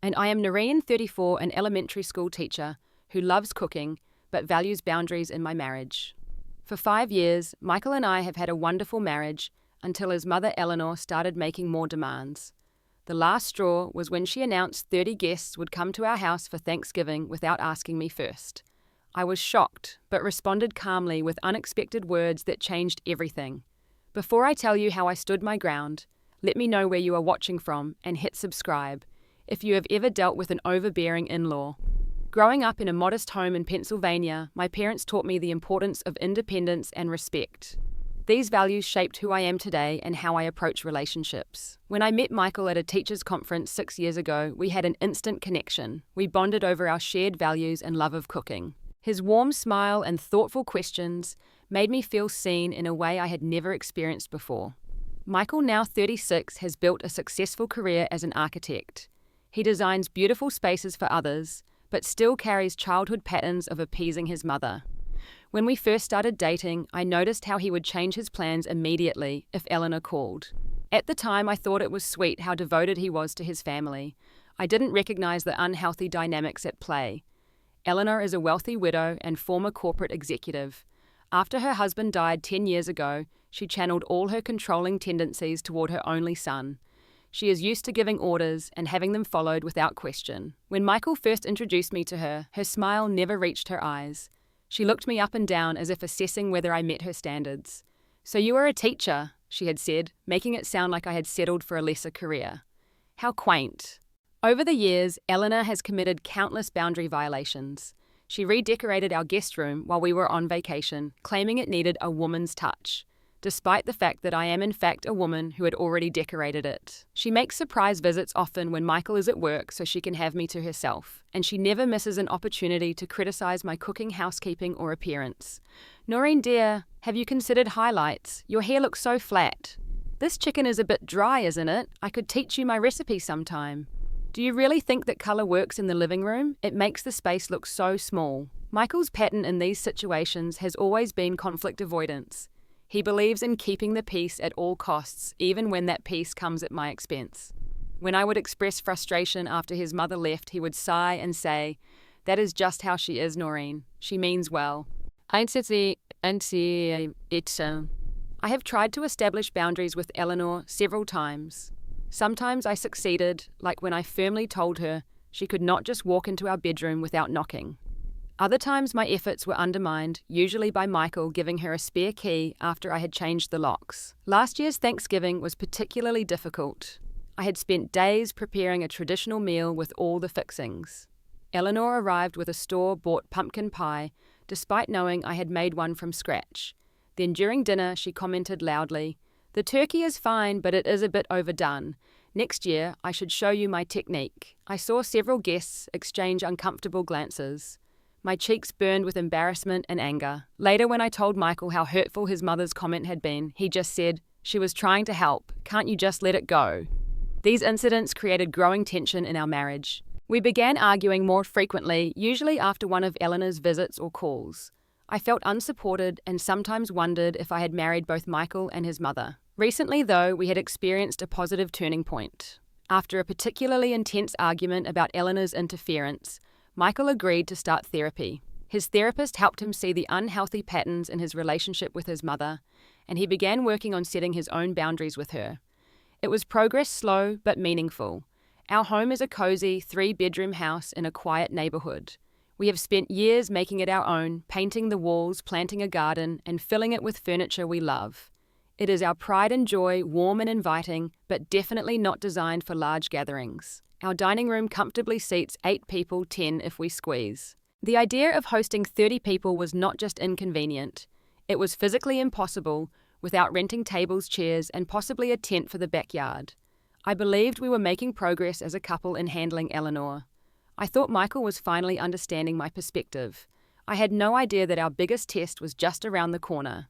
And I am Noreen, 34, an elementary school teacher who loves cooking but values boundaries in my marriage. For 5 years, Michael and I have had a wonderful marriage until his mother Eleanor started making more demands. The last straw was when she announced 30 guests would come to our house for Thanksgiving without asking me first. I was shocked, but responded calmly with unexpected words that changed everything. Before I tell you how I stood my ground, let me know where you are watching from and hit subscribe if you have ever dealt with an overbearing in-law. Growing up in a modest home in Pennsylvania, my parents taught me the importance of independence and respect. These values shaped who I am today and how I approach relationships. When I met Michael at a teachers' conference 6 years ago, we had an instant connection. We bonded over our shared values and love of cooking. His warm smile and thoughtful questions made me feel seen in a way I had never experienced before. Michael, now 36, has built a successful career as an architect. He designs beautiful spaces for others, but still carries childhood patterns of appeasing his mother. When we first started dating, I noticed how he would change his plans immediately if Eleanor called. At the time, I thought it was sweet how devoted he was to his family. I didn't recognize the unhealthy dynamics at play. Eleanor is a wealthy widow and former corporate executive. After her husband died 10 years ago, she channeled all her controlling tendencies toward her only son. She is used to giving orders and having them followed without question. When Michael first introduced me to her, her smile never reached her eyes. She looked me up and down as if assessing whether I met her standards. "So you are a teacher," she had said, making it sound like I had settled for a lesser career. How quaint. Over the years, Eleanor has committed countless boundary violations. She redecorated our guest room while we were on vacation, claiming it needed a woman's touch, despite the fact that I am in fact a woman who had already decorated it. She makes surprise visits often when Michael is at work so she can have me to herself, and she never misses an opportunity to criticize my cooking, housekeeping, or appearance. "Noreen dear, have you considered highlights? Your hair looks so flat. This chicken is a bit dry, isn't it? I could teach you my recipe sometime. Do you really think that color works in the living room? It makes the space look so small." Michael's pattern in these situations has always been conflict avoidance. He believes in keeping the peace at all costs, even when that peace comes at my expense. When I would express frustration after his mother left, he would sigh and say, "That is just how she is, Noreen. She means well." I have tried to establish boundaries with Eleanor several times. Sometimes I succeeded, like when I firmly told her she could not just walk into our bedroom without knocking. Other times my efforts were undermined, usually by Michael giving her a spare key after I had changed the locks. Last year's Thanksgiving was particularly difficult. I had spent days preparing a traditional meal with all the fixings. Eleanor arrived with a store-bought pumpkin pie, despite knowing I had made one from scratch. Then during dinner she commented loudly, "The turkey is fine, but it is a bit overdone. Next year I should show you my technique." I saw several guests exchange uncomfortable glances. My cheeks burned with embarrassment and anger. Later, when I told Michael how hurtful his mother's comment had been, he just said, "She was trying to help. Can't you just let it go?" These incidents created growing tension in our marriage. We began arguing more frequently, usually after one of Eleanor's visits or calls. I felt unsupported and sometimes wondered if I had married both Michael and his mother. Recently, though, we had experienced a positive turning point. After a particularly intense argument about Eleanor's interference, Michael agreed to start therapy. His therapist helped him see the unhealthy patterns in his relationship with his mother, and he began working on setting his own boundaries with her. It was progress, slow but meaningful. Our home is a cozy 3-bedroom house in a quiet neighborhood. We have spent years making it our own, painting the walls, planting a garden, and filling it with furniture we love. It is our pride and joy, warm and inviting, but definitely not designed for large gatherings. Our dining room comfortably seats 8 people, 10 if we squeeze. The idea of hosting 30 people was not just inconvenient. It was physically impossible without renting tables, chairs, and possibly a tent for the backyard. I believed we were making progress as a couple in handling Eleanor. I thought Michael was finally understanding my perspective. I had no idea that our biggest test was just around the corner.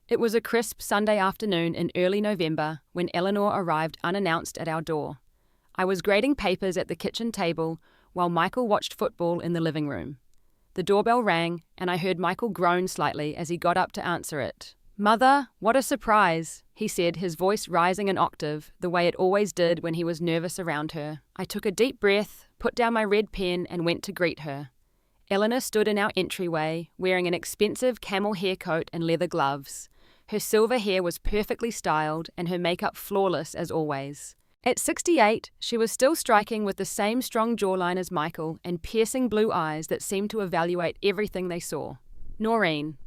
It was a crisp Sunday afternoon in early November when Eleanor arrived unannounced at our door. I was grading papers at the kitchen table while Michael watched football in the living room. The doorbell rang, and I heard Michael groan slightly as he got up to answer it. "Mother, what a surprise," he said, his voice rising an octave, the way it always did when he was nervous around her. I took a deep breath, put down my red pen, and went to greet her. Eleanor stood in our entryway, wearing an expensive camel hair coat and leather gloves. Her silver hair was perfectly styled, and her makeup flawless as always. At 68, she was still striking with the same strong jawline as Michael and piercing blue eyes that seemed to evaluate everything they saw. Noreen.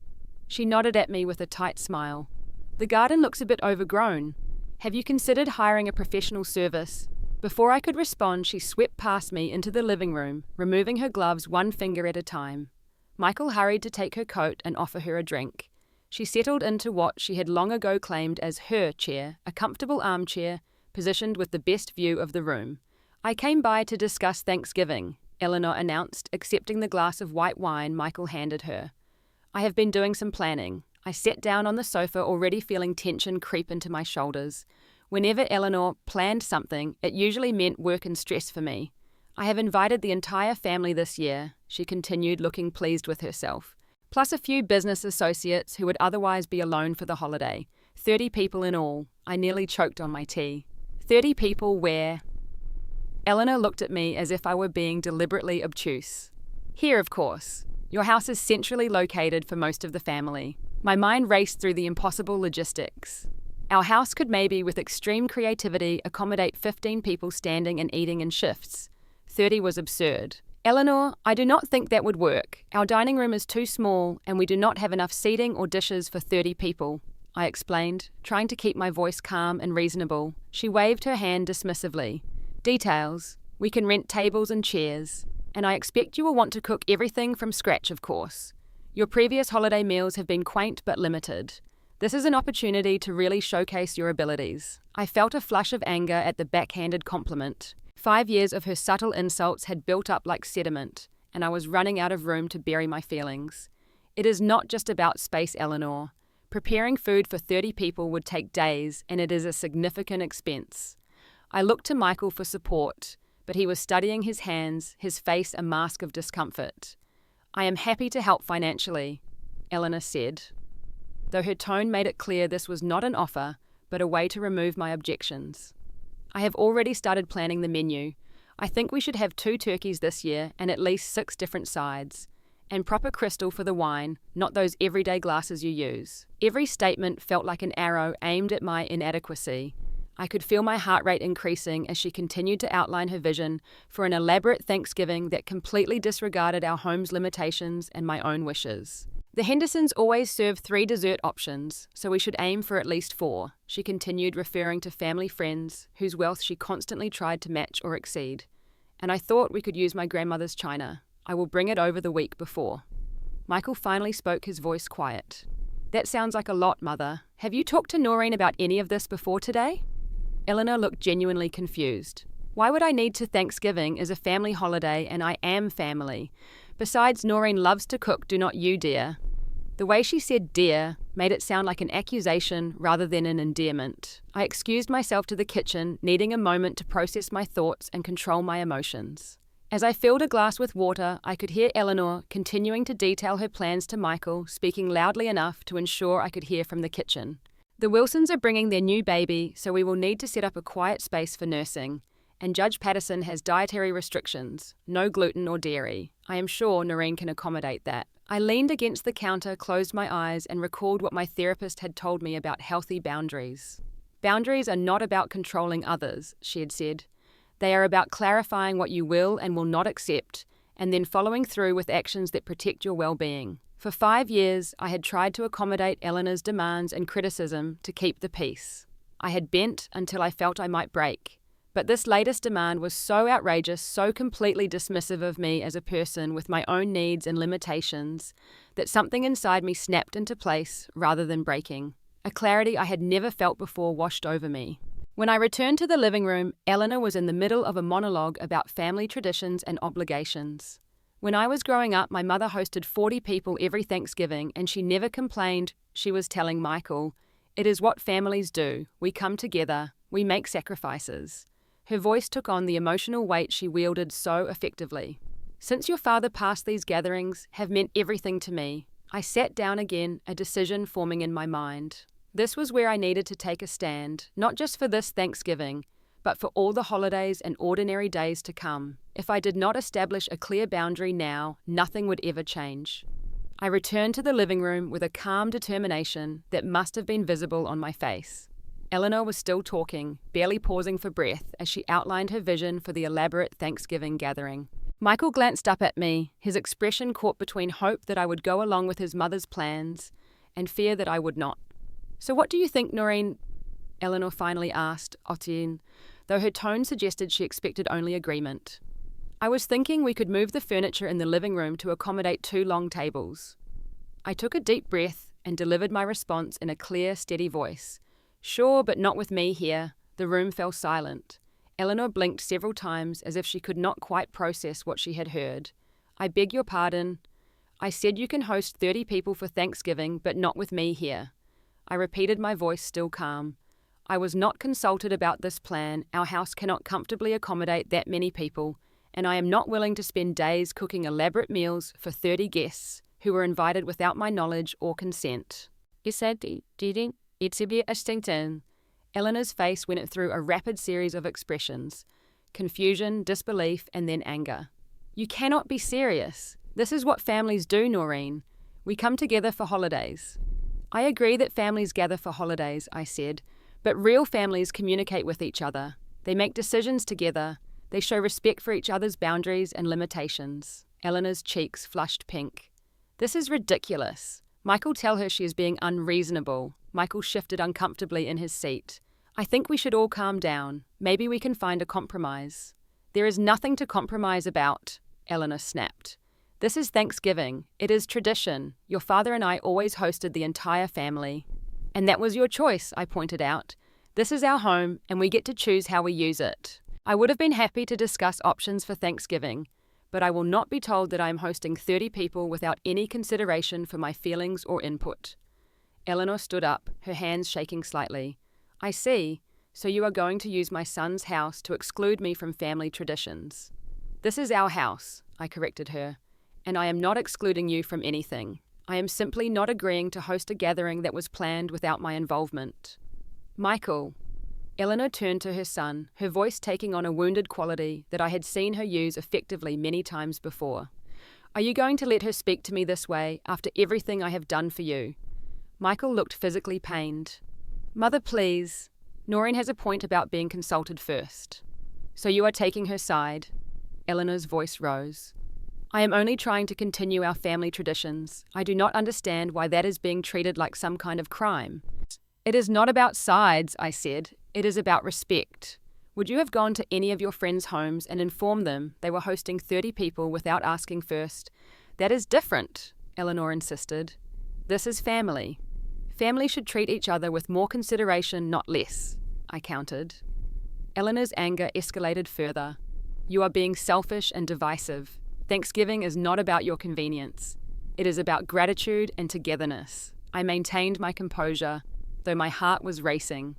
She nodded at me with a tight smile. The garden looks a bit overgrown. Have you considered hiring a professional service? Before I could respond, she swept past me into the living room, removing her gloves one finger at a time. Michael hurried to take her coat and offer her a drink. She settled into what she had long ago claimed as her chair, a comfortable armchair, positioned with the best view of the room. I came by to discuss Thanksgiving, Eleanor announced, accepting the glass of white wine Michael handed her. I have been doing some planning. I sat down on the sofa, already feeling tension creep into my shoulders. Whenever Eleanor planned something, it usually meant work and stress for me. I have invited the entire family this year, she continued, looking pleased with herself, plus a few business associates who would otherwise be alone for the holiday. 30 people in all. I nearly choked on my tea. 30 people where? Eleanor looked at me as if I were being deliberately obtuse. Here, of course. Your house is centrally located for most of the family. My mind raced through the impossible logistics. Our house could maybe, with extreme creativity, accommodate 15 people standing and eating in shifts. 30 was absurd. Eleanor, I do not think that would work. Our dining room is too small, and we do not have enough seating or dishes for 30 people, I explained, trying to keep my voice calm and reasonable. She waved her hand dismissively. Details. We can rent tables and chairs. And I expect you will want to cook everything from scratch, of course. Your previous holiday meals have been quaint but limited. This is an opportunity to really showcase your abilities. I felt a flush of anger at the backhanded compliment. 5 years of her subtle insults had built up like sediment, and I was running out of room to bury my feelings. It is not just about space, Eleanor. Preparing food for 30 people would take days, and it is a significant expense. I looked to Michael for support, but he was studying his hands, his face a mask of discomfort. I am happy to help financially, Eleanor said, though her tone made it clear this was not an offer, but a way to remove my objections. I have already started planning the menu. I think we should have 2 turkeys this year and at least 6 different sides. And proper crystal for the wine, not those everyday glasses you use. Every statement felt like an arrow aimed at my inadequacy. I could feel my heart rate increasing as she continued to outline her vision for an elaborate Thanksgiving that completely disregarded our home's limitations and my own wishes. The Hendersons always serve 3 dessert options, so we should aim for at least 4, she continued, referring to family friends whose wealth she constantly tried to match or exceed. And I thought we could use my grandmother's china. I will bring it over the week before. Michael finally spoke, his voice quiet. That sounds like a lot, Mother. Have you talked to Noreen about any of this before today? Eleanor looked genuinely confused. Why would I need to? Thanksgiving is a family holiday and I am family. Besides, Noreen loves to cook, do not you, dear? The way she said dear made it sound like an accusation rather than an endearment. I excused myself to the kitchen, needing a moment to process my thoughts and control my emotions. As I filled a glass with water, I could hear Eleanor continuing to detail her plans to Michael, speaking loudly enough to ensure I could hear from the kitchen. The Wilsons are bringing their new baby, so we will need to set up a quiet space for nursing. And Judge Patterson has dietary restrictions, no gluten or dairy. I am sure Noreen can accommodate that. I leaned against the counter, closed my eyes, and recalled what my therapist had told me about healthy boundaries. Boundaries are not about controlling others, she had said. They are about clarifying what you will and will not accept, and then following through with actions that protect your well-being. For 5 years, I had tried to accommodate Eleanor's demands and criticism to keep the peace. I had bent until I felt I might break. But this latest demand was so outrageous, so completely dismissive of me as a person with my own needs and limitations, that something inside me snapped into place rather than breaking. A clarity I had never felt before washed over me. When I returned to the living room, Eleanor was in the middle of a monologue about family traditions and obligations. When I was growing up, my mother hosted 40 people every Thanksgiving, and she never complained. She was telling Michael, "It is what families do. We come together. We make sacrifices." Her voice took on the emotional weight she wielded so effectively. "Since your father passed, these gatherings have meant everything to me." I sat down again, a decision forming in my mind. This was where I needed to take a stand, not just for this Thanksgiving, but for all the holidays and ordinary days to come. If I did not establish a clear boundary now, nothing would ever change. I returned to the living room with a calm determination that must have been visible on my face. Eleanor was still talking, barely pausing for breath as she outlined her vision for the elaborate Thanksgiving gathering. Michael glanced up at me, his expression caught between hope that I would go along with his mother's plans and fear that I would not. "So what do you think, Noreen?" Eleanor finally asked Otienne, though her tone suggested she expected only agreement. "I was thinking we could move the furniture in the living room to accommodate 2 long tables." I took a deep breath and delivered my response in a clear, steady voice. "Sure, but not with me here." The room fell silent. Eleanor blinked several times as if she could not quite process what she had heard. "I beg your pardon. I said you can host 30 people for Thanksgiving, but not with me here." I repeated, my voice still calm. "I was not consulted about this plan. Our house cannot comfortably accommodate that many people, and I am not willing to spend days cooking elaborate meals for 30 guests who were invited without my knowledge or consent." Eleanor's face went through a rapid series of expressions: confusion, disbelief, and then anger. "You cannot be serious. This is what families do, Noreen. We come together for holidays." "I agree that families gather for holidays," I said, "but real families communicate with each other. They make decisions together. They show respect for each other's boundaries and limitations." Eleanor's cheeks flushed pink. "This is ridiculous. Michael, tell her she is being unreasonable." Michael shifted uncomfortably in his seat. "I think we should all calm down. Maybe we can find a compromise." "There is nothing to compromise about," Eleanor snapped. "This is Thanksgiving. It is tradition. Your father and I always hosted the entire family." "And that was your choice," I pointed out. "This is our home, and we get to choose how we use it." I would have been happy to discuss options for Thanksgiving, but I will not be told that I am hosting 30 people without any consideration for my feelings or input. Eleanor stood up, her hands shaking slightly. "I see. So you are going to use my son's house to exclude me from family traditions." "This is our house," I corrected her, "and I am not excluding you from anything. I am simply not agreeing to host a gathering that was planned without my involvement." "Michael." Eleanor turned to her son, her voice taking on a wounded quality that I had seen her use effectively many times before. "Are you going to let her speak to me this way after everything I have done for you?" Michael looked physically pained. "Mother, please. Noreen has a point about being consulted first." "So you are taking her side?" Eleanor's voice rose. "I am only trying to continue our family traditions. I do not understand why that is being treated like some kind of crime." "It is not about sides," I said. "It is about respect. Would you have gone to any of your friends' homes and informed them they were hosting 30 people without asking first?" "That is different," Eleanor insisted. "This is family. Family should treat each other with more consideration, not less," I countered. Eleanor's anger escalated further. "You are being selfish and divisive. Thanksgiving is not about your convenience. It is about gratitude and togetherness." I maintained my composure, though my heart was racing.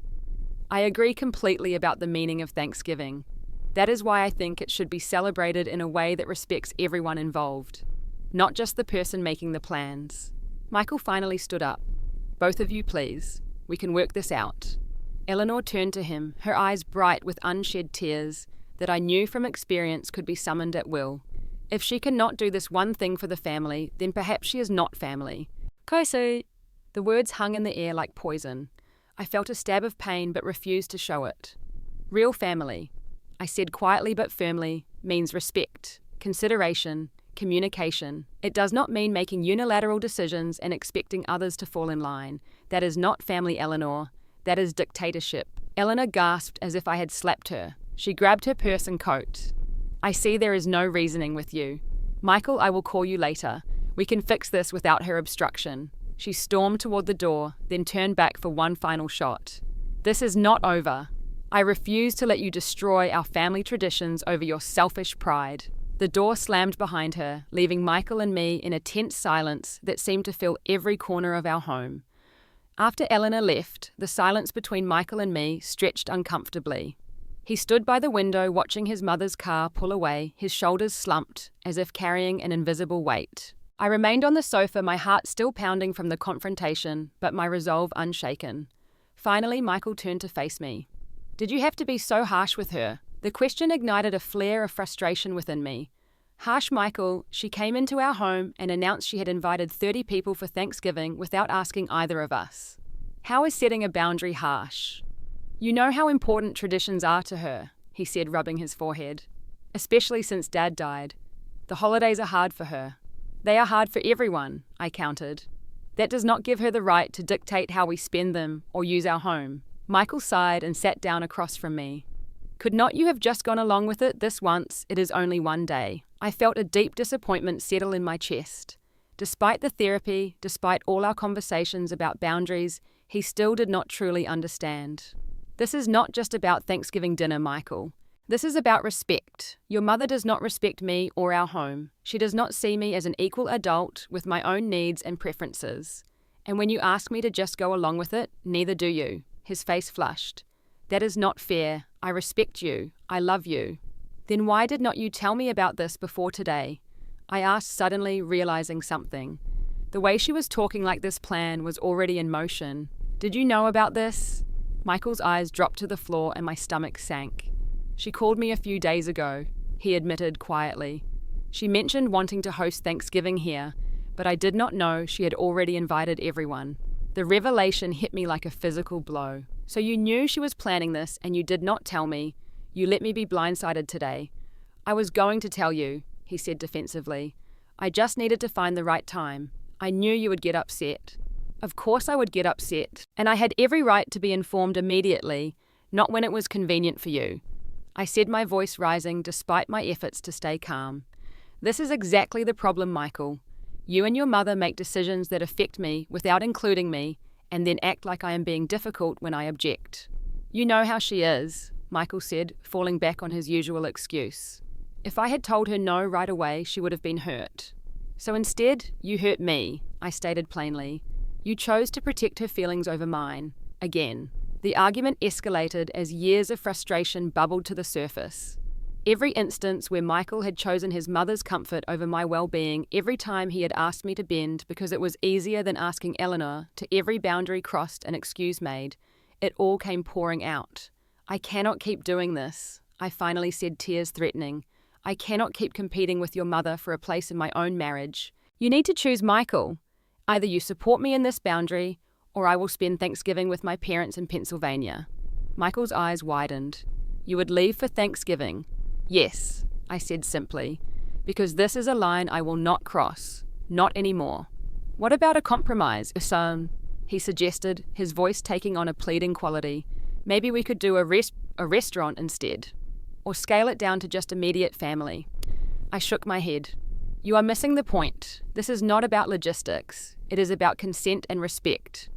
"I agree completely about the meaning of Thanksgiving. That is why I think it should be celebrated in a way that respects everyone involved, not just the person making the plans." Michael finally stood up. "Both of you, please. We can work this out." Eleanor turned to him, her eyes bright with unshed tears that I knew from experience could be summoned at will. If she cannot do this one thing for the family, then perhaps she is not family. "Koisu." The words hung in the air like poison. I felt a stab of pain but refused to show it. "Real family," I said quietly but firmly, means respect, consideration, communication. It does not mean making unilateral decisions and expecting others to fall in line. That is not family, Eleanor. That is dictatorship. Eleanor gasped as if I had slapped her. She grabbed her purse and coat. "I see there is no reasoning with you. Michael, I will call you later. We can fix this without her obstruction." She stormed toward the door, then turned back for one final shot. "This is not over. I refuse to let you destroy our family traditions over your selfish pride." The door slammed behind her, leaving Michael and me in a tense silence that seemed to fill every corner of our home. After Eleanor left, the silence between Michael and me stretched uncomfortably. He stood by the window watching his mother's car pull away, his shoulders slumped, as if carrying an invisible weight. I remained on the sofa, my heart still pounding from the confrontation, but my resolve unshaken. Finally, Michael turned to face me. "Did you have to be so harsh with her?" The question ignited a flare of frustration within me. Harsh, Michael? She came into our home and announced she had invited 30 people for Thanksgiving without asking either of us. How is setting a boundary harsh? "You know how important traditions are to her," he said, rubbing his forehead. "Especially since Dad died. The holidays are hard for her." "They are hard for everyone," I countered. "That does not give her the right to dictate how we spend them or use our home." Michael sighed and sat down across from me. "Could not you have just gone along with it this once? It is only one day." I felt a deep disappointment settle in my chest. Despite the therapy, despite all our conversations about boundaries, he still did not truly understand. "This is not just about Thanksgiving dinner, Michael. This is about respect. Your mother does not respect me or our home. She does not see me as an equal adult with my own needs and preferences. And when you ask me to just go along with it, neither do you." His face flushed. "That is not fair. I respect you. I love you." "Then why did not you tell me about this before today?" I asked, suddenly realizing something. The way she was talking like this plan was already in motion. "Did you know about this?" Michael's eyes dropped to the floor and my stomach sank. "She called me a few days ago," he admitted quietly. "She mentioned wanting to host Thanksgiving here, but I did not know she had already invited everyone." The revelation hit me like a physical blow. "So you knew she was planning this and you did not tell me. You let me be blindsided today." "I was going to tell you," he said defensively. "I just needed to find the right time. I knew you would get upset." "Of course I would get upset, and I had every right to be informed immediately, not when it was convenient for you," I said, my voice rising despite my efforts to stay calm. "This is exactly the problem, Michael. You and your mother make decisions that affect me without including me, and then act like I am being difficult when I object." "You know how she is," Michael said, falling back on his usual excuse. "If I had told her no right away, she would have been hurt. So instead, you hurt me," I stated plainly. "You chose to protect her feelings over mine. Again." The argument escalated as years of frustration bubbled to the surface. Every instance where Michael had chosen his mother's comfort over my well-being, every time he had asked me to bend because it was easier than asking Eleanor, to every boundary crossed and excuse made, it all came pouring out. "I cannot keep doing this," I finally said, tears threatening. "I cannot keep competing with your mother for a place in my own marriage. You need to choose, Michael. Either you support me in this boundary, or I will spend Thanksgiving with my parents in Pennsylvania." Michael's eyes widened. "You would leave for Thanksgiving?" "Yes," I said simply, "because this is a line I will not cross. Not anymore." "What about a compromise, son?" he suggested, his voice taking on a pleading quality. "Maybe we could do a restaurant instead, or scale it down to just immediate family." I shook my head. "You are missing the point. This is not about logistics. It is about consent and respect.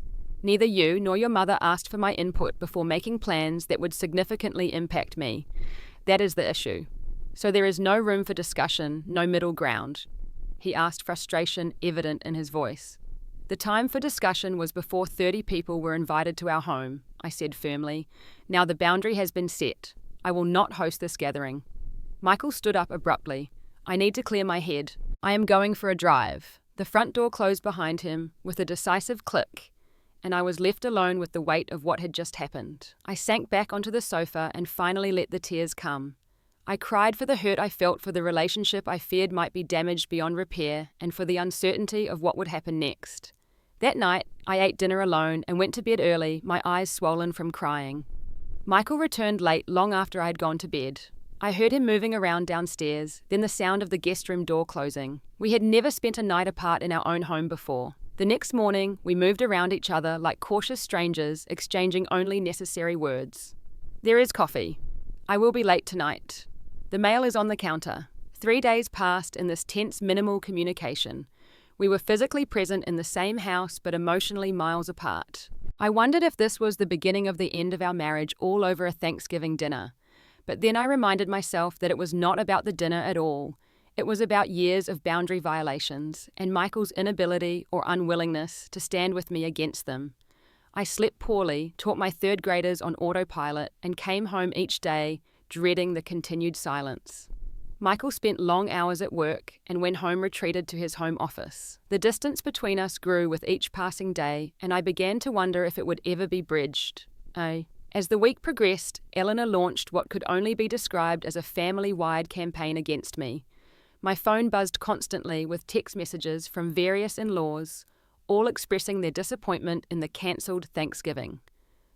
Neither you nor your mother asked for my input before making plans that would significantly impact me. That is the issue. So there is no room for discussion, no middle ground." He asked, frustration evident in his voice. "The time for discussion was before 30 people were invited to our home," I said firmly. "Now the boundary has been set. I will not host this gathering." Michael stood up abruptly. "I need to clear my head. I am going for a drive." The front door closed behind him with a decisive click, and I was left alone with the weight of what had just happened. I sank back onto the sofa and finally let the tears come. I cried for the hurt I felt for the relationship I feared might be damaged beyond repair, and for the uncertainty of what would happen next. That night, I ate dinner alone and went to bed early, my eyes swollen from crying. Michael returned late, long after I had gone to bed. I heard him moving around downstairs, then the sound of the guest room door closing. We had never spent a night apart in our own home before. The next morning, we moved around each other like cautious strangers, exchanging only necessary words. "There is coffee. I will be late tonight. The mail is on the counter." 3 days passed in this tense, minimal communication. We were physically present in the same house, but emotionally miles apart. I wondered if this was the beginning of the end of our marriage all over a Thanksgiving dinner. But then I reminded myself that it was not about the dinner at all. It was about years of boundary violations and Michael's inability or unwillingness to stand with me against them. I slept poorly, taught my third graders on autopilot, and came home each day dreading the continued silence. Michael spent long hours at work and when home retreated to his home office. The distance between us grew with each passing day, and I began to wonder if it would ever be bridged. As the week progressed, Eleanor launched what could only be described as a family-wide campaign against me. My phone buzzed constantly with text messages from various in-laws, all expressing their disappointment in the cancelled Thanksgiving.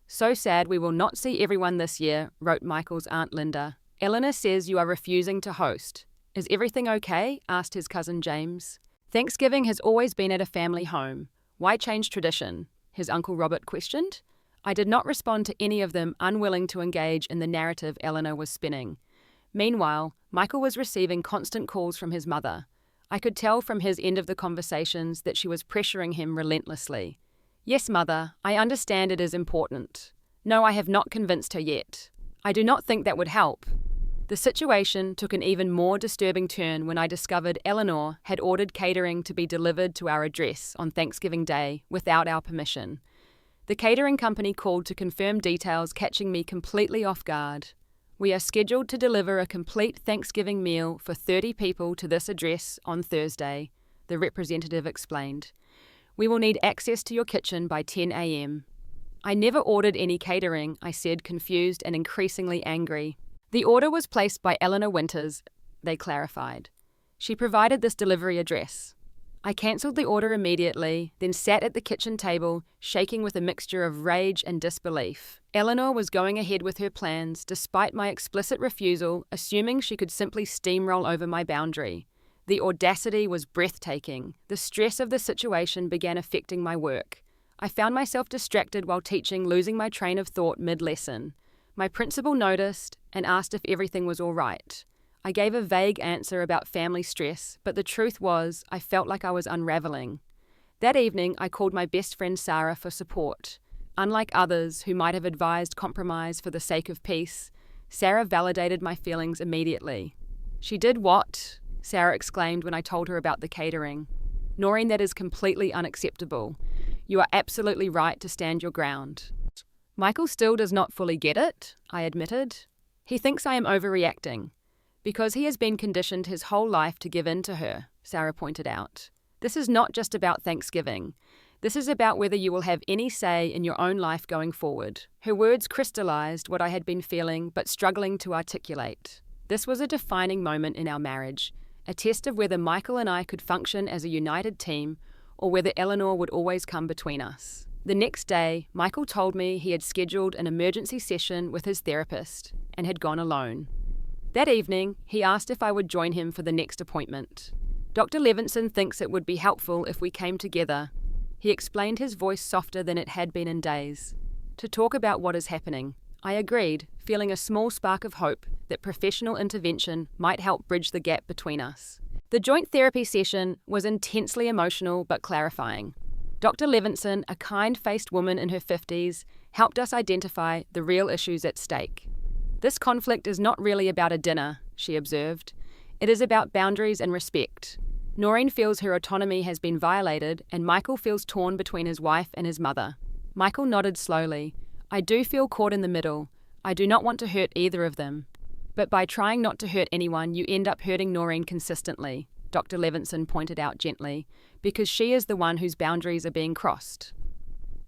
"So sad we will not see everyone this year," wrote Michael's Aunt Linda. "Eleanor says you are refusing to host. Is everything okay?" asked his cousin James. "Thanksgiving has always been at a family home. Why change tradition?" his Uncle Robert questioned. I did not respond to any of them, unwilling to engage in the narrative Eleanor was spinning. Meanwhile, Michael was receiving constant calls from his mother. I could tell from his end of the conversations that she was pressuring him relentlessly. "Yes, mother, I understand it is important. No, I have not convinced her yet. I do not think that would help." The situation took an even more disturbing turn when I discovered Eleanor had ordered catering to be delivered to our address on Thanksgiving Day without our permission. The catering company called to confirm details, catching me completely off guard. "We are scheduled to deliver a complete Thanksgiving meal for 30 people to this address on Thursday," the representative explained. "We will need access to your kitchen by 10 a.m. "I never ordered any catering," I said, confused and increasingly angry. "The order was placed by Eleanor Winters," they clarified. "She provided this delivery address." I cancelled the order immediately, then sat at the kitchen table, shaking with a mixture of rage and disbelief. Eleanor was going ahead with her plans, despite my explicit refusal, assuming she could simply steamroll over my boundary. The audacity was breathtaking. The stress of the situation began affecting my work. I found myself distracted while teaching, losing my train of thought mid-lesson. My principal noticed and asked if everything was all right. I gave a vague answer about family stress, but the truth was I felt like I was unraveling. That evening, I called my best friend Sarah for support. Unlike others who might have advised compromise for the sake of peace, Sarah validated my feelings immediately. "She did what?" Sarah exclaimed when I told her about the catering. "Noreen, that is completely unacceptable. You are absolutely right to stand your ground." "Michael still does not fully get it," I admitted. "He thinks I am overreacting. Because he has been conditioned his whole life to give in to her," Sarah pointed out. "This is not just about Thanksgiving. This is about whether you will have any say in your own life going forward." Her words crystallized what I had been feeling but struggling to articulate. This was a defining moment in our marriage, a test of whether Michael and I could function as a united team or whether Eleanor would always come between us. The next day, Michael told me he had scheduled an emergency session with his therapist and had gone alone. That evening, he asked if I would join him for the next appointment. "Dr. Levinson thinks it would be helpful if we came together," he explained, his voice softer than it had been in days, "to talk about what is happening." I agreed, feeling a small spark of hope that professional intervention might help bridge the gap between us. The joint therapy session was intensely emotional but clarifying. Dr. Levinson, a kind-faced woman in her 50s, helped us identify the real issues at stake. "This conflict is not really about a dinner," she observed. "It is about boundaries and respect. Noreen feels her autonomy has been violated, and Michael feels torn between his wife and his mother." Michael nodded slowly. "I do feel caught in the middle. I do not want to hurt either of them. But by trying not to hurt anyone, you end up hurting Noreen consistently," Dr. Levinson pointed out gently, "because she is the one whose boundaries are being crossed."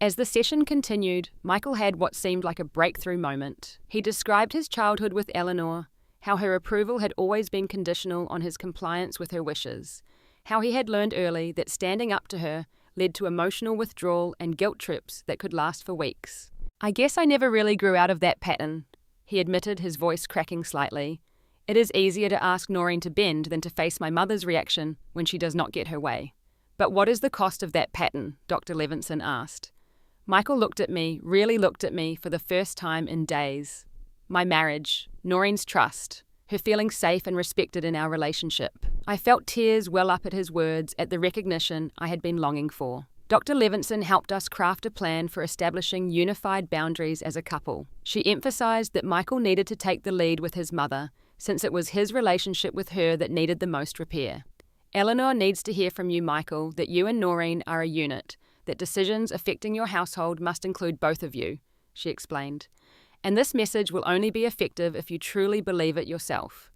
As the session continued, Michael had what seemed like a breakthrough moment. He described his childhood with Eleanor, how her approval had always been conditional on his compliance with her wishes, how he had learned early that standing up to her led to emotional withdrawal and guilt trips that could last for weeks. "I guess I never really grew out of that pattern," he admitted, his voice cracking slightly. "It is easier to ask Noreen to bend than to face my mother's reaction when she does not get her way." "But what is the cost of that pattern?" Dr. Levinson asked. Michael really looked at me for the first time in days. "My marriage, Noreen's trust, her feeling safe and respected in our relationship." I felt tears well up at his words, at the recognition I had been longing for. Dr. Levinson helped us craft a plan for establishing unified boundaries as a couple. She emphasized that Michael needed to take the lead with his mother, since it was his relationship with her that needed the most repair. "Eleanor needs to hear from you, Michael, that you and Noreen are a unit, that decisions affecting your household must include both of you," she explained. "And this message will only be effective if you truly believe it yourself."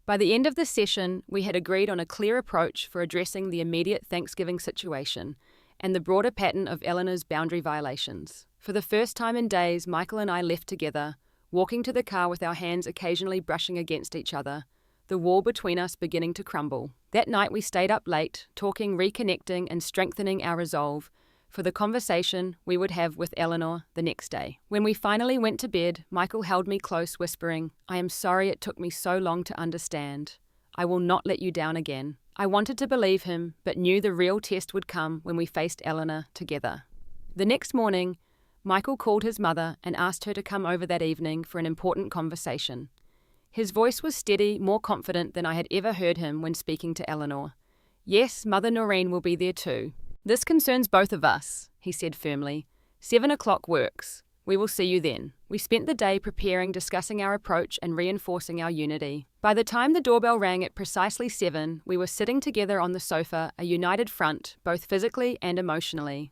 By the end of the session, we had agreed on a clear approach for addressing the immediate Thanksgiving situation and the broader pattern of Eleanor's boundary violations. For the first time in days, Michael and I left together, walking to the car with our hands occasionally brushing against each other, the wall between us beginning to crumble. That night we stayed up late, talking, reconnecting, and strengthening our resolve for the conversation we would have with Eleanor the next day. When we finally went to bed, Michael held me close, whispering, "I am sorry it took me so long to understand. I will not let you down again." I wanted to believe him, but knew the real test would come when we faced Eleanor together. The next morning, Michael called his mother and asked her to come over that evening for an important conversation. His voice was steady, more confident than I had ever heard him when speaking to Eleanor. "Yes, Mother Noreen will be there too. This concerns both of us," he said firmly. 7 o'clock works. We will see you then. We spent the day preparing, discussing our approach, and reinforcing our unity. By the time the doorbell rang at precisely 7, we were sitting together on the sofa, a united front, both physically and emotionally.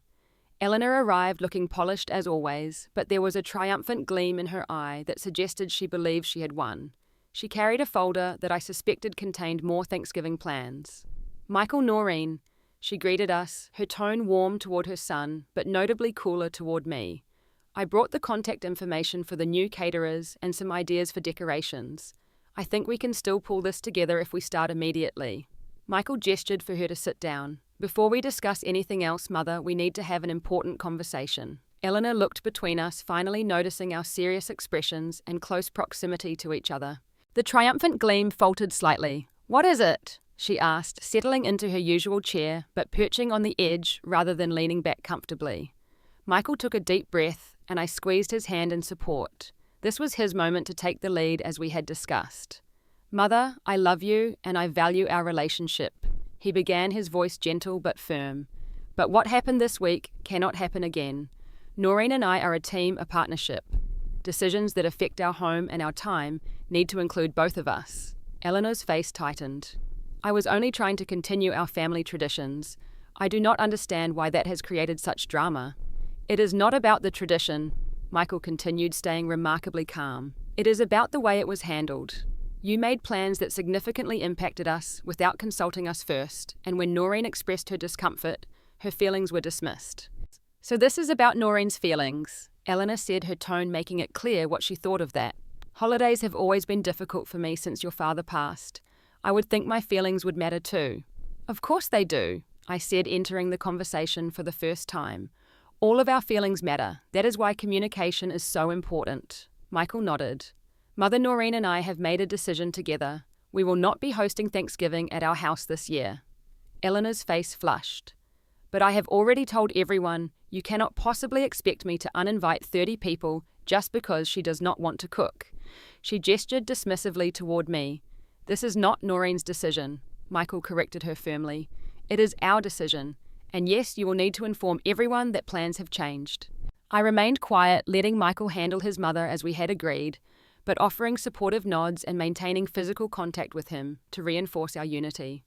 Eleanor arrived looking polished as always, but there was a triumphant gleam in her eye that suggested she believed she had won. She carried a folder that I suspected contained more Thanksgiving plans. "Michael Noreen," she greeted us, her tone warm toward her son, but notably cooler toward me. "I brought the contact information for the new caterers and some ideas for decorations. I think we can still pull this together if we start immediately." Michael gestured for her to sit down. "Before we discuss anything else, Mother, we need to have an important conversation." Eleanor looked between us, finally noticing our serious expressions and close proximity to each other. The triumphant gleam faltered slightly. "What is it?" she asked, settling into her usual chair, but perching on the edge rather than leaning back comfortably. Michael took a deep breath, and I squeezed his hand in support. This was his moment to take the lead, as we had discussed. "Mother, I love you, and I value our relationship," he began, his voice gentle but firm. "But what happened this week cannot happen again. Noreen and I are a team, a partnership. Decisions that affect our home and our time need to include both of us." Eleanor's face tightened. "I was only trying to continue our family traditions. I do not understand why that has created such drama." "It is not about the tradition," Michael continued, staying remarkably calm. "It is about the way it was handled. You made plans that significantly impacted us without consulting us first, and when Noreen expressed her discomfort, her feelings were dismissed." "So this is about Noreen's feelings," Eleanor said, her tone making it clear what she thought of that. "Holidays have always been difficult for me since your father passed. I would think my feelings would matter too." "Of course they do," I said, entering the conversation for the first time. "All of our feelings matter. That is why communication is so important." Michael nodded. "Mother Noreen and I have made a decision together. We will not be hosting Thanksgiving at our house this year." Eleanor's face flushed. "But I have already told everyone you cannot possibly expect me to uninvite 30 people just because she does not want to cook." She gestured dismissively toward me. "This is not Noreen's decision," Michael corrected her firmly. "It is our decision. And yes, you will need to inform everyone that plans have changed." I remained quiet, letting Michael handle his mother as we had agreed, but offering supportive nods and maintaining physical contact with him to reinforce our unity.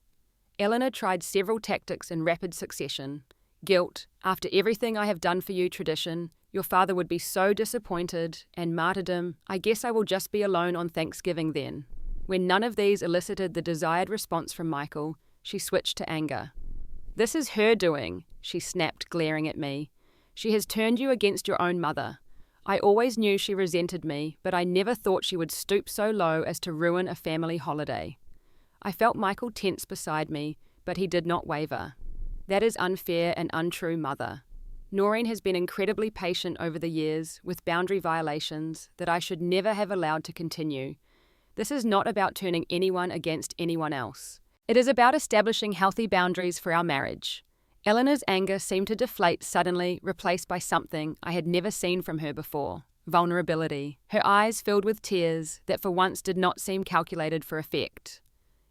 Eleanor tried several tactics in rapid succession. "Guilt, after everything I have done for you, tradition, your father would be so disappointed, and martyrdom, I guess I will just be alone on Thanksgiving then." When none of these elicited the desired response from Michael, she switched to anger. "This is her doing," she snapped, glaring at me. "She has turned you against your own mother. I always knew she resented me, but I never thought she would stoop so low as to ruin a family holiday." I felt Michael tense beside me, but he did not waver. "That is unfair and untrue, Mother. Noreen has been incredibly patient over the years with boundary violations that I should never have allowed to continue. This is not about turning anyone against anyone else. It is about establishing healthy boundaries for our marriage." Eleanor's anger seemed to deflate suddenly, replaced by something I had never seen from her before: vulnerability. Her eyes filled with tears that for once did not seem calculated for effect.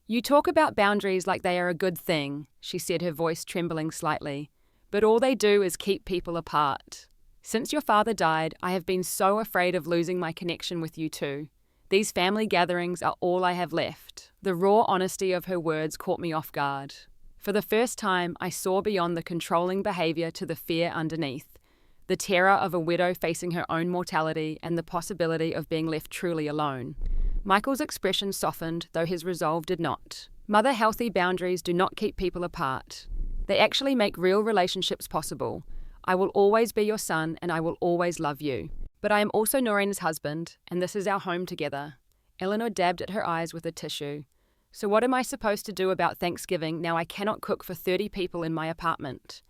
"You talk about boundaries like they are a good thing," she said, her voice trembling slightly, "but all they do is keep people apart. Since your father died, I have been so afraid of losing my connection with you two. These family gatherings are all I have left." The raw honesty of her words caught me off guard. For the first time, I saw beyond the controlling behavior to the fear underneath, the terror of a widow facing her own mortality and the possibility of being left truly alone. Michael's expression softened, though his resolve did not. Mother-healthy boundaries do not keep people apart. They actually make real relationships possible. I will always be your son, and I will always love you. But I am also Noreen's husband, and this is our home together. Eleanor dabbed at her eyes with a tissue. So what am I supposed to do about Thanksgiving now I cannot cook for 30 people in my apartment?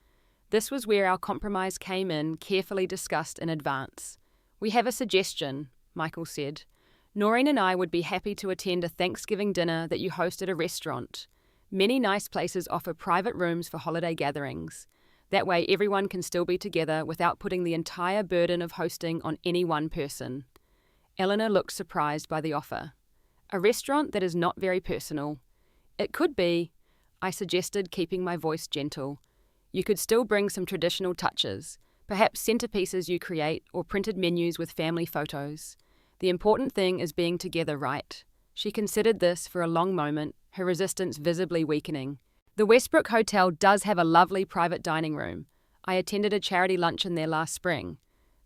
This was where our compromise came in, carefully discussed in advance. We have a suggestion, Michael said. Noreen and I would be happy to attend a Thanksgiving dinner that you host at a restaurant. Many nice places offer private rooms for holiday gatherings. That way everyone can still be together without putting the entire burden of hosting on any one person. Eleanor looked surprised by the offer. A restaurant that is not very personal. It could be, I suggested, keeping my voice gentle. You could still bring some traditional touches, perhaps centerpieces you create or printed menus with family photos. The important thing is being together, right? She considered this for a long moment, her resistance visibly weakening. The Westbrook Hotel does have a lovely private dining room. I attended a charity luncheon there last spring.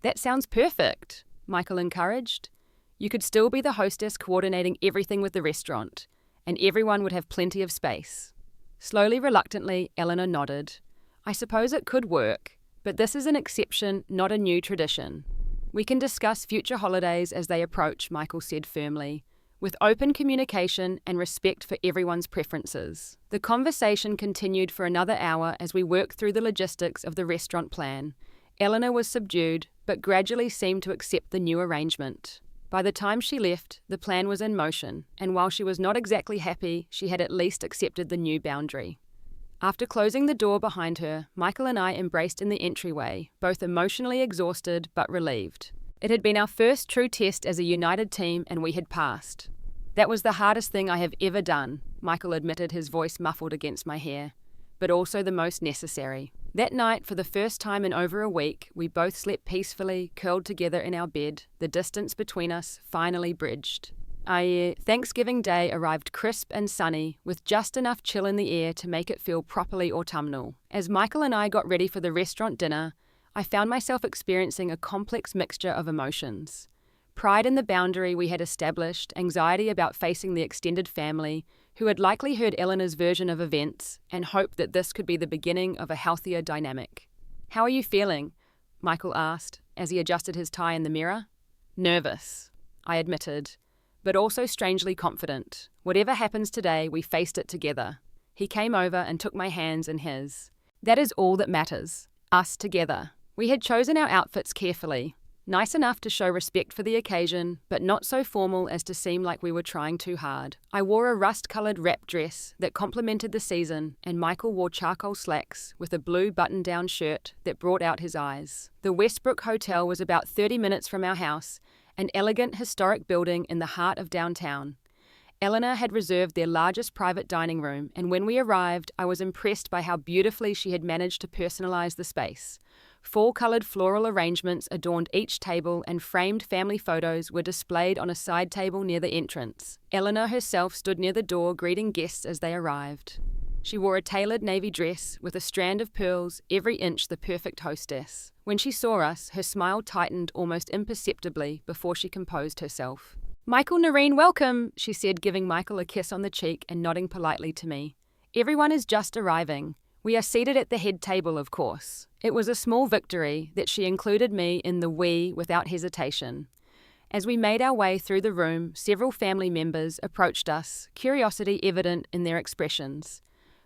That sounds perfect, Michael encouraged. You could still be the hostess coordinating everything with the restaurant, and everyone would have plenty of space. Slowly, reluctantly, Eleanor nodded. I suppose it could work, but this is an exception, not a new tradition. We can discuss future holidays as they approach, Michael said firmly, with open communication and respect for everyone's preferences. The conversation continued for another hour as we worked through the logistics of the restaurant plan. Eleanor was subdued, but gradually seemed to accept the new arrangement. By the time she left, the plan was in motion, and while she was not exactly happy, she had at least accepted the new boundary. After closing the door behind her, Michael and I embraced in the entryway, both emotionally exhausted but relieved. It had been our first true test as a united team, and we had passed. That was the hardest thing I have ever done, Michael admitted, his voice muffled against my hair, but also the most necessary. That night, for the first time in over a week, we both slept peacefully, curled together in our bed, the distance between us finally bridged. Thanksgiving Day arrived crisp and sunny, with just enough chill in the air to make it feel properly autumnal. As Michael and I got ready for the restaurant dinner, I found myself experiencing a complex mixture of emotions. Pride in the boundary we had established, anxiety about facing the extended family, who had likely heard Eleanor's version of events, and hope that this could be the beginning of a healthier dynamic. How are you feeling? Michael asked, as he adjusted his tie in the mirror. Nervous, I admitted, but also strangely confident. Whatever happens today, we faced it together. He came over and took my hands in his. That is all that matters. Us together. We had chosen our outfits carefully. Nice enough to show respect for the occasion, but not so formal as to seem like we were trying too hard. I wore a rust-coloured wrap dress that complemented the season, and Michael wore charcoal slacks with a blue button-down shirt that brought out his eyes. The Westbrook Hotel was about 30 minutes from our house, an elegant historic building in the heart of downtown. Eleanor had reserved their largest private dining room, and when we arrived, I was impressed by how beautifully she had managed to personalize the space. Fall-colored floral arrangements adorned each table, and framed family photos were displayed on a side table near the entrance. Eleanor herself stood near the door greeting guests as they arrived. She wore a tailored navy dress with a strand of pearls, every inch the perfect hostess. When she saw us, her smile tightened almost imperceptibly before she composed herself. Michael, Noreen, welcome, she said, giving Michael a kiss on the cheek and nodding politely to me. Everyone is just arriving. We are seated at the head table, of course. It was a small victory that she included me in the we without hesitation. As we made our way through the room, several family members approached us, curiosity evident in their expressions.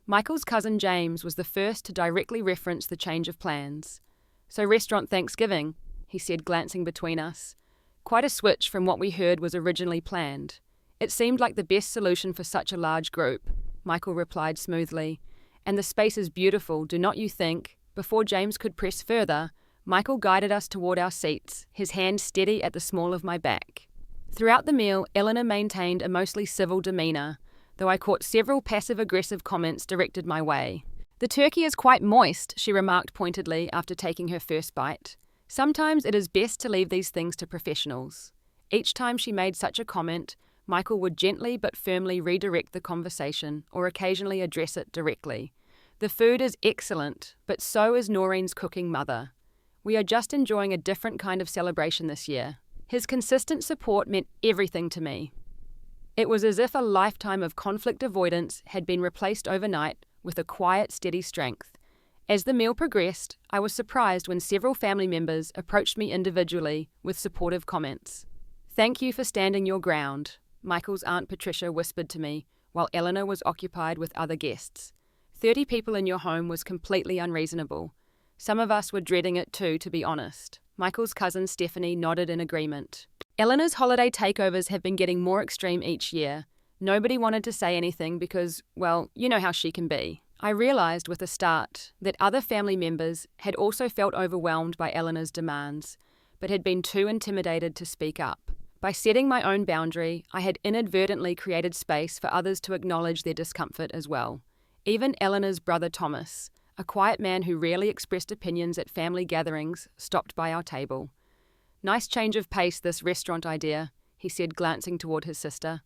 Michael's cousin James was the first to directly reference the change of plans. So restaurant Thanksgiving, he said, glancing between us. Quite a switch from what we heard was originally planned. It seemed like the best solution for such a large group, Michael replied smoothly. And the space is beautiful, do not you think? Before James could press further, Michael guided us toward our seats, his hand steady at the small of my back. Throughout the meal, Eleanor maintained a mostly civil demeanor, though I caught several passive-aggressive comments directed my way. The turkey is quite moist, she remarked pointedly after taking her first bite. Sometimes it is best to leave these things to professionals. Each time she made such a comment, Michael would gently but firmly redirect the conversation or occasionally address it directly. The food is excellent, but so is Noreen's cooking mother. We are just enjoying a different kind of celebration this year. His consistent support meant everything to me. It was as if a lifetime of conflict avoidance had been replaced overnight with a quiet, steady strength. As the meal progressed, I was surprised when several family members approached me individually with supportive comments. "Thank you for standing your ground," Michael's Aunt Patricia whispered to me while Eleanor was occupied with other guests. 30 people in your home was completely unreasonable. Some of us were dreading it too, to be honest. Michael's cousin Stephanie nodded in agreement. Eleanor's holiday takeovers have been getting more extreme each year. Nobody wanted to say anything because, well, you know how she can be. I realized with a start that other family members had also felt overwhelmed by Eleanor's demands, but had been too intimidated to speak up. By setting my own boundary, I had inadvertently created space for others to acknowledge their discomfort as well. Even Eleanor's brother Thomas, a quiet man who rarely expressed opinions at family gatherings, stopped by our table. "Nice change of pace, this restaurant idea," he said, glancing toward his sister.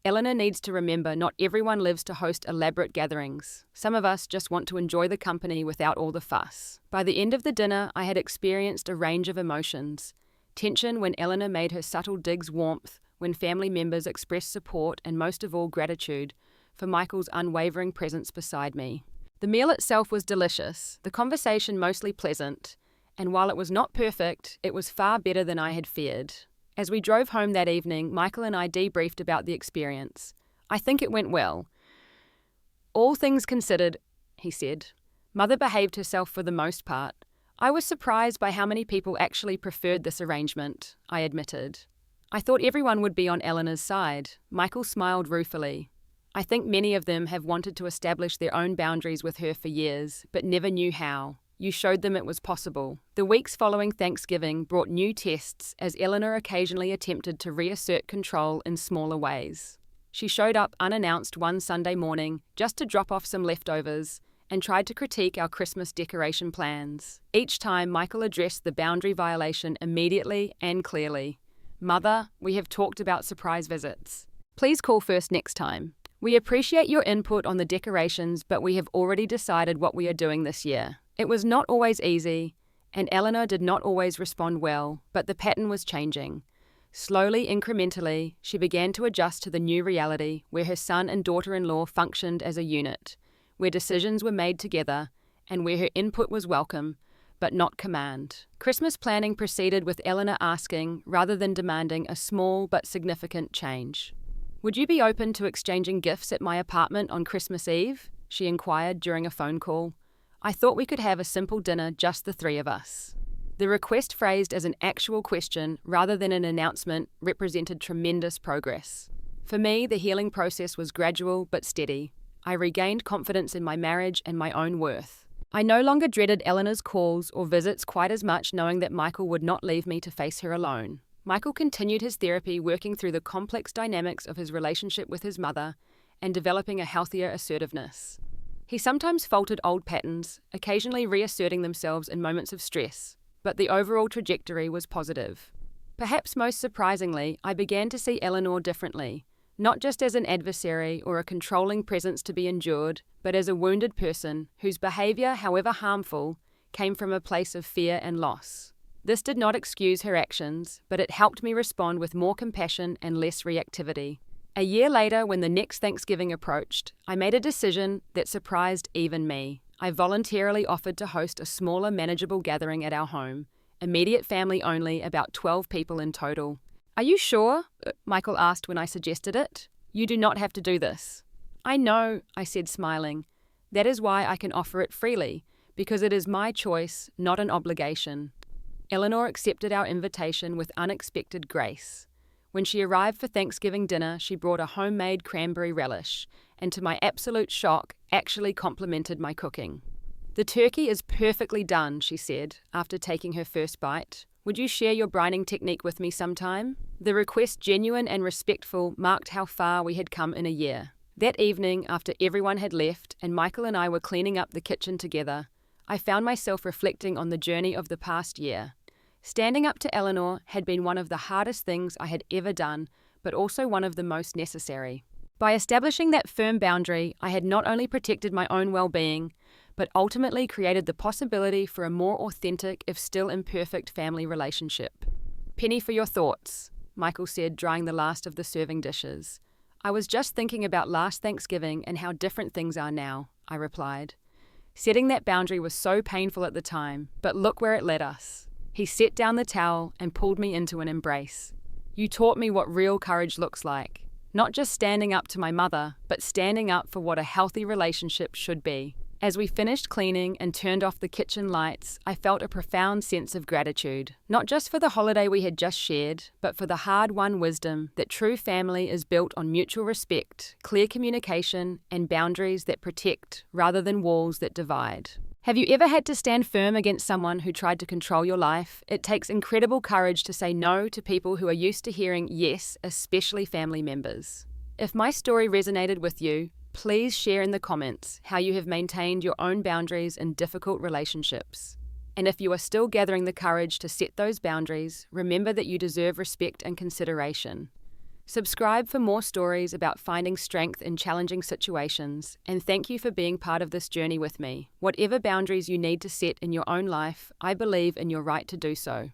"Eleanor needs to remember not everyone lives to host elaborate gatherings. Some of us just want to enjoy the company without all the fuss." By the end of the dinner, I had experienced a range of emotions. Tension when Eleanor made her subtle digs, warmth when family members expressed support, and most of all gratitude for Michael's unwavering presence beside me. The meal itself was delicious, the conversation mostly pleasant, and while it was not perfect, it was far better than I had feared. As we drove home that evening, Michael and I debriefed about the experience. "I think it went well. All things considered," he said. "Mother behaved herself for the most part. I was surprised by how many people actually preferred this arrangement," I admitted. "I thought everyone would be on Eleanor's side." Michael smiled ruefully. "I think many of them have wanted to establish their own boundaries with her for years, but never knew how. You showed them it was possible." The weeks following Thanksgiving brought new tests as Eleanor occasionally attempted to reassert control in smaller ways. She showed up unannounced one Sunday morning just to drop off some leftovers and tried to critique our Christmas decoration plans. Each time, Michael addressed the boundary violation immediately and clearly. "Mother, we have talked about surprise visits. Please call first next time. We appreciate your input on the decorations, but we have already decided what we are doing this year." It was not always easy, and Eleanor did not always respond well, but the pattern was changing. Slowly, incrementally, she began to adjust to the new reality where her son and daughter-in-law functioned as a unit, where decisions were made together, and where her input was welcome, but not command. Christmas planning proceeded with Eleanor asking, rather than demanding, a small but significant change. "Would you be open to exchanging gifts at my apartment on Christmas Eve?" she inquired during a phone call. "I thought we could have a simple dinner, just the three of us." The request, phrased as an actual question rather than an announcement, represented tremendous progress. For me, the healing process was gradual but steady. I regained confidence in my marriage and my own worth. I no longer dreaded Eleanor's calls or visits quite as much, knowing that Michael would not leave me to face her alone. Michael continued his therapy, working through the complex dynamics of his relationship with his mother and developing a healthier assertiveness. He sometimes faltered old patterns, occasionally reasserting themselves in moments of stress, but the overall trajectory was positive. Perhaps most surprisingly, I began to see Eleanor differently, not just as an adversary or a controlling presence to be endured, but as a wounded person whose behavior, however harmful, came from a place of fear and loss. This did not excuse her actions, but it helped me respond with more compassion and less reactivity. A year later, when the next Thanksgiving approached, I made a decision that surprised even me. I voluntarily offered to host a smaller, manageable gathering at our home, immediate family only, about 12 people in total. "Are you sure?" Michael asked when I suggested it. "You do not have to do this." "I know," I said, smiling. "That is why I can offer it freely, because it is my choice, not an obligation." Eleanor accepted our invitation with unexpected grace. When she arrived for Thanksgiving dinner, she brought a homemade cranberry relish, and to my absolute shock, actually complimented my cooking. "The turkey is perfectly done," she said, after taking her first bite. "Would you share your brining technique with me sometime?" The request, genuine and respectful, marked how far we had come in a year. That evening, after everyone had left and Michael and I were cleaning up the kitchen together, I found myself reflecting on the journey of the past year. Standing up to Eleanor had been one of the hardest things I had ever done, but also one of the most necessary. By establishing that firm boundary, I had not only protected my own well-being, but ultimately created the possibility for a more authentic, if still imperfect, family relationship. "Penny for your thoughts," Michael said, drying the last of the serving dishes. I was just thinking about last Thanksgiving and how different things are now, I replied. Setting that boundary was so painful at the time, but look where it led us. He set down the towel and pulled me into an embrace. You taught me what real courage looks like. Not just standing up to my mother, but standing up for what a healthy relationship should be. As we finished cleaning and turned off the kitchen lights, I felt a profound sense of gratitude, not just for the holiday we had just shared, but for the hard-won wisdom that true family is built on mutual respect, clear communication, and boundaries that protect rather than walls that divide. Have you ever had to stand firm against someone who tried to control your life? It takes incredible courage to say no to people who are used to hearing yes, especially family members. If my story resonated with you, please share in the comments how you have maintained your own boundaries in difficult relationships. And if you are still gathering the courage to set those boundaries, remember that you deserve respect and consideration. Subscribe for more stories about finding strength in challenging situations, and thank you for being part of this journey with me. Whatever boundaries you need to set in your own life, I believe in your right to do so.